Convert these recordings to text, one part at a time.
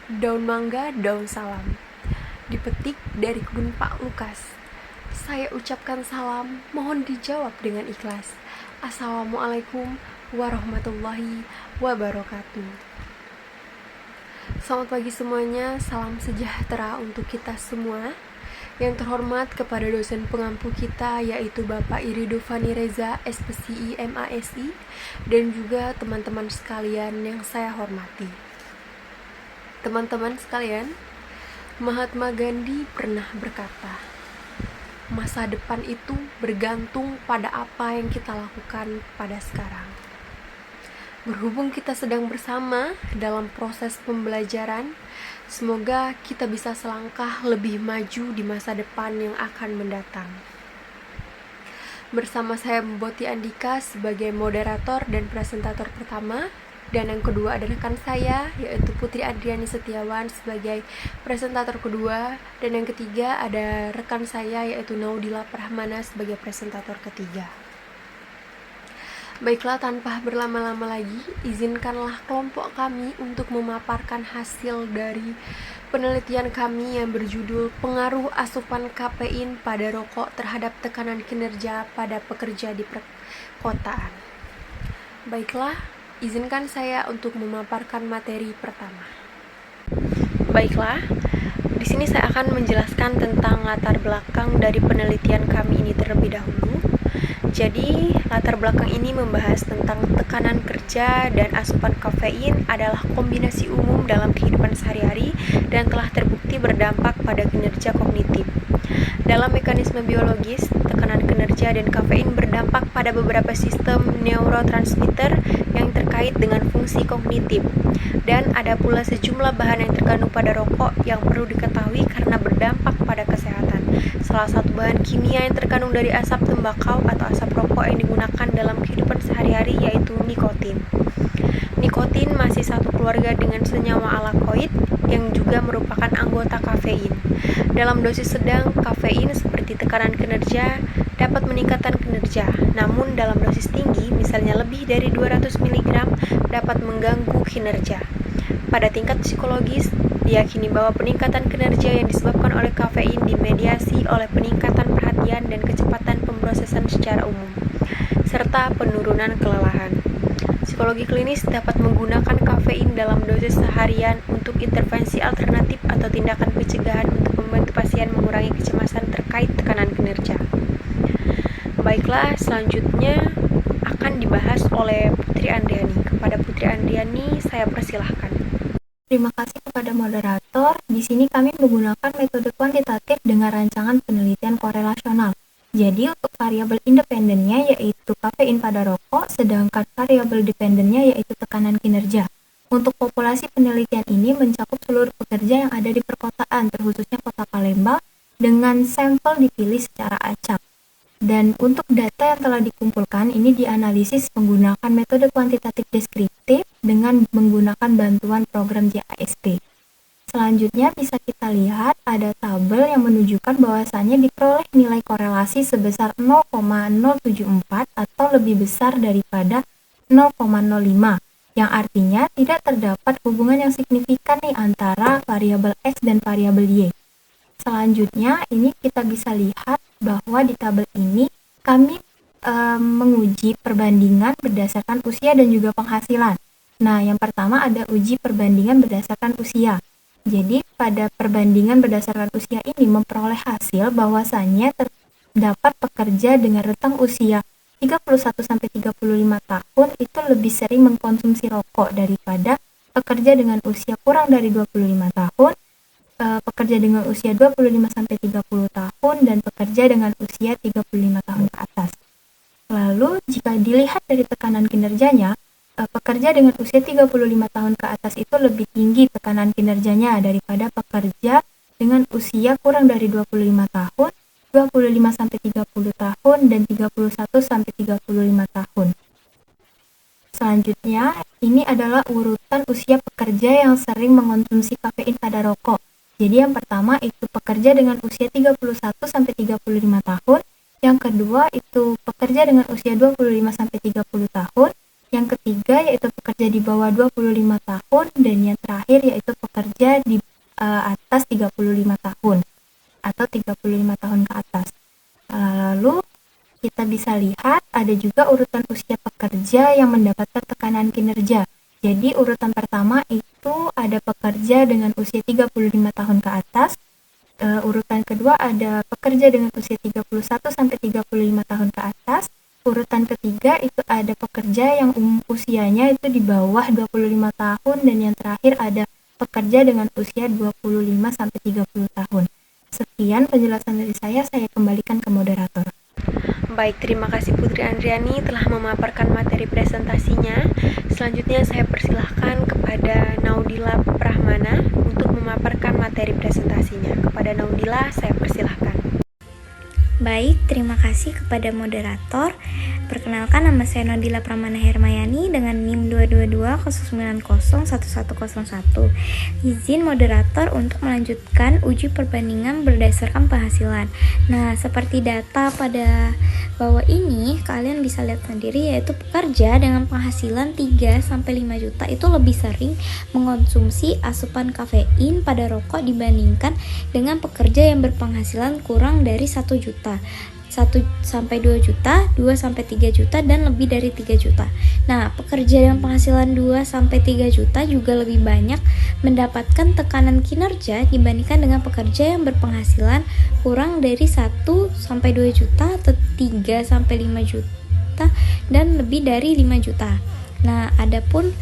Daun mangga, daun salam. Dipetik dari kebun Pak Lukas. Saya ucapkan salam, mohon dijawab dengan ikhlas. Assalamualaikum warahmatullahi wabarakatuh. Selamat pagi semuanya, salam sejahtera untuk kita semua. Yang terhormat kepada dosen pengampu kita yaitu Bapak Irido Fani Reza, SPCI MASI, dan juga teman-teman sekalian yang saya hormati. Teman-teman sekalian, Mahatma Gandhi pernah berkata, masa depan itu bergantung pada apa yang kita lakukan pada sekarang. Berhubung kita sedang bersama dalam proses pembelajaran, semoga kita bisa selangkah lebih maju di masa depan yang akan mendatang. Bersama saya Boti Andika sebagai moderator dan presentator pertama, dan yang kedua ada rekan saya yaitu Putri Adriani Setiawan sebagai presentator kedua, dan yang ketiga ada rekan saya yaitu Naudila Prahmana sebagai presentator ketiga. Baiklah, tanpa berlama-lama lagi, izinkanlah kelompok kami untuk memaparkan hasil dari penelitian kami yang berjudul Pengaruh Asupan Kafein pada Rokok Terhadap Tekanan Kinerja pada Pekerja di Perkotaan. Baiklah, izinkan saya untuk memaparkan materi pertama. Baiklah, di sini saya akan menjelaskan tentang latar belakang dari penelitian kami ini terlebih dahulu. Jadi, latar belakang ini membahas tentang tekanan kerja dan asupan kafein adalah kombinasi umum dalam kehidupan sehari-hari dan telah terbukti berdampak pada kinerja kognitif. Dalam mekanisme biologis, tekanan kinerja dan kafein berdampak pada beberapa sistem neurotransmitter yang terkait dengan fungsi kognitif. Dan ada pula sejumlah bahan yang terkandung pada rokok yang perlu diketahui karena berdampak pada kesehatan. Salah satu bahan kimia yang terkandung dari asap tembakau atau asap rokok yang digunakan dalam kehidupan sehari-hari yaitu nikotin. Nikotin masih satu keluarga dengan senyawa alakoid yang juga merupakan anggota kafein. Dalam dosis sedang, kafein seperti tekanan kinerja dapat meningkatkan kinerja, namun dalam dosis tinggi, misalnya lebih dari 200 mg, dapat mengganggu kinerja. Pada tingkat psikologis, diyakini bahwa peningkatan kinerja yang disebabkan oleh kafein dimediasi oleh peningkatan perhatian dan kecepatan pemrosesan secara umum, serta penurunan kelelahan. Psikologi klinis dapat menggunakan kafein dalam dosis seharian untuk intervensi alternatif atau tindakan pencegahan untuk membantu pasien mengurangi kecemasan terkait tekanan kinerja. Baiklah, selanjutnya akan dibahas oleh Putri Andriani. Kepada Putri Andriani, saya persilahkan. Terima kasih kepada moderator. Di sini kami menggunakan metode kuantitatif dengan rancangan penelitian korelasional. Jadi untuk variabel independennya yaitu kafein pada rokok, sedangkan variabel dependennya yaitu tekanan kinerja. Untuk populasi penelitian ini mencakup seluruh pekerja yang ada di perkotaan, terkhususnya kota Palembang, dengan sampel dipilih secara acak. Dan untuk data yang telah dikumpulkan ini dianalisis menggunakan metode kuantitatif deskriptif dengan menggunakan bantuan program JASP. Selanjutnya bisa kita lihat ada tabel yang menunjukkan bahwasannya diperoleh nilai korelasi sebesar 0,074 atau lebih besar daripada 0,05, yang artinya tidak terdapat hubungan yang signifikan nih antara variabel X dan variabel Y. Selanjutnya ini kita bisa lihat bahwa di tabel ini kami menguji perbandingan berdasarkan usia dan juga penghasilan. Nah, yang pertama ada uji perbandingan berdasarkan usia. Jadi pada perbandingan berdasarkan usia ini memperoleh hasil bahwasannya terdapat pekerja dengan rentang usia 31-35 tahun itu lebih sering mengkonsumsi rokok daripada pekerja dengan usia kurang dari 25 tahun, pekerja dengan usia 25-30 tahun, dan pekerja dengan usia 35 tahun ke atas. Lalu jika dilihat dari tekanan kinerjanya, pekerja dengan usia 35 tahun ke atas itu lebih tinggi tekanan kinerjanya daripada pekerja dengan usia kurang dari 25 tahun, 25-30 tahun, dan 31-35 tahun. Selanjutnya, ini adalah urutan usia pekerja yang sering mengonsumsi kafein pada rokok. Jadi yang pertama itu pekerja dengan usia 31-35 tahun, yang kedua itu pekerja dengan usia 25-30 tahun, yang ketiga yaitu pekerja di bawah 25 tahun, dan yang terakhir yaitu pekerja di atas 35 tahun atau 35 tahun ke atas. Lalu kita bisa lihat ada juga urutan usia pekerja yang mendapatkan tekanan kinerja. Jadi urutan pertama itu ada pekerja dengan usia 35 tahun ke atas. Urutan kedua ada pekerja dengan usia 31 sampai 35 tahun ke atas. Urutan ketiga itu ada pekerja yang usianya itu di bawah 25 tahun, dan yang terakhir ada pekerja dengan usia 25 sampai 30 tahun. Sekian penjelasan dari saya kembalikan ke moderator. Baik, terima kasih Putri Andriani telah memaparkan materi presentasinya. Selanjutnya saya persilahkan kepada Naudila Prahmana untuk memaparkan materi presentasinya. Kepada Naudila, saya persilahkan. Baik, terima kasih kepada moderator. Perkenalkan, nama saya Naudila Pramana Hermayani dengan NIM 22209011101. Izin moderator untuk melanjutkan uji perbandingan berdasarkan penghasilan. Nah, seperti data pada bawah ini, kalian bisa lihat sendiri, yaitu pekerja dengan penghasilan 3-5 juta itu lebih sering mengonsumsi asupan kafein pada rokok dibandingkan dengan pekerja yang berpenghasilan kurang dari 1 juta. 1-2 juta, 2-3 juta, dan lebih dari 3 juta. Nah, pekerja yang penghasilan 2-3 juta juga lebih banyak mendapatkan tekanan kinerja dibandingkan dengan pekerja yang berpenghasilan kurang dari 1-2 juta atau 3-5 juta dan lebih dari 5 juta. Nah, adapun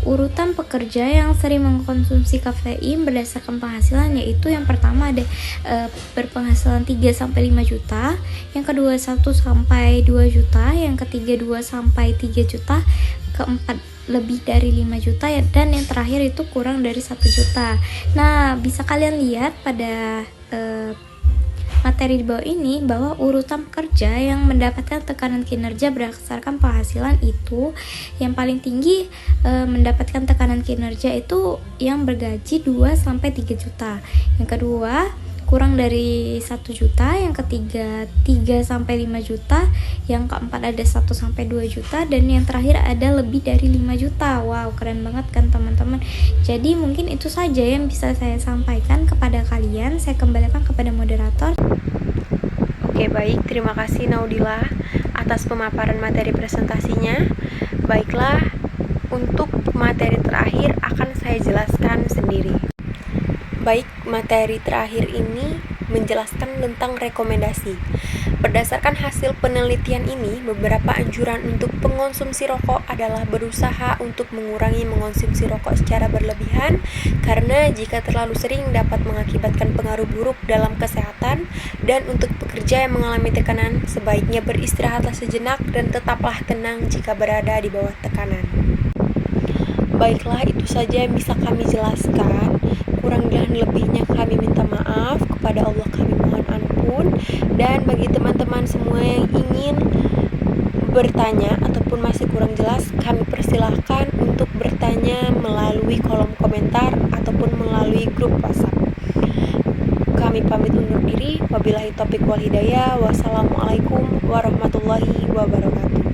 urutan pekerja yang sering mengkonsumsi kafein berdasarkan penghasilan, yaitu yang pertama ada berpenghasilan 3-5 juta, yang kedua 1-2 juta, yang ketiga 2-3 juta, keempat lebih dari 5 juta, dan yang terakhir itu kurang dari 1 juta. Nah, bisa kalian lihat pada materi di bawah ini bahwa urutan pekerja yang mendapatkan tekanan kinerja berdasarkan penghasilan itu yang paling tinggi mendapatkan tekanan kinerja itu yang bergaji 2-3 juta. Yang kedua kurang dari 1 juta, yang ketiga 3-5 juta, yang keempat ada 1-2 juta, dan yang terakhir ada lebih dari 5 juta. Wow, keren banget kan teman-teman. Jadi mungkin itu saja yang bisa saya sampaikan kepada kalian. Saya kembalikan kepada moderator. Oke, baik, terima kasih Naudila atas pemaparan materi presentasinya. Baiklah, untuk materi terakhir akan saya jelaskan sendiri. Baik, materi terakhir ini menjelaskan tentang rekomendasi. Berdasarkan hasil penelitian ini, beberapa anjuran untuk pengonsumsi rokok adalah berusaha untuk mengurangi mengonsumsi rokok secara berlebihan, karena jika terlalu sering dapat mengakibatkan pengaruh buruk dalam kesehatan, dan untuk pekerja yang mengalami tekanan, sebaiknya beristirahatlah sejenak dan tetaplah tenang jika berada di bawah tekanan. Baiklah, itu saja yang bisa kami jelaskan. Kurang dan lebihnya kami minta maaf, kepada Allah kami mohon ampun. Dan bagi teman-teman semua yang ingin bertanya ataupun masih kurang jelas, kami persilahkan untuk bertanya melalui kolom komentar ataupun melalui grup WhatsApp. Kami pamit undur diri. Wabillahi taufiq wal hidayah. Wassalamualaikum warahmatullahi wabarakatuh.